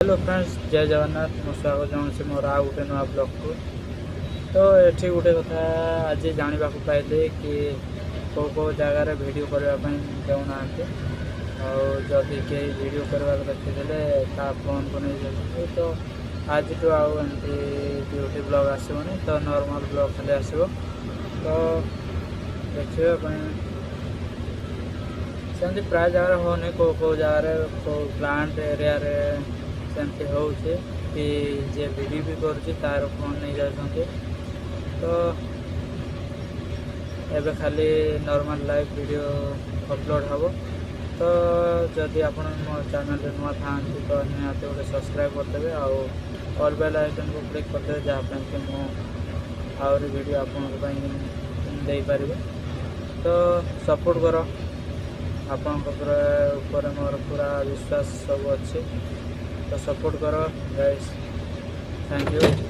Hello friends, जय जगन्नाथ। मो स्वागत जनाऊँ मोर आ गोटे नुआ ब्लॉग को। तो ये गोटे कथा आज जानवा पाइले कि कौ जगार वीडियो करने देना जदि कहीं वीडियो करवार देखीदे फोन को नहीं जाती। तो आज तो आमती ब्यूटी ब्लॉग आसबनी, तो नॉर्मल ब्लॉग खाली आसो। तो देखा सेमती प्राय जगार होनी कौ जगार प्लांट एरिया सेमती हो कि जे वीडियो भी करुँच तार फोन नहीं जाते। तो एबे खाली नॉर्मल लाइव वीडियो अपलोड हम। तो जदि आप मो चैनल नुआ था तो निहाती गोटे सब्सक्राइब करदे और बेल आइकन को क्लिक करदे जहाँ कि मो आहरी वीडियो आपंपारे। तो सपोर्ट कर आपण मोर पूरा विश्वास सब अच्छे। तो सपोर्ट करो गाइस, थैंक यू।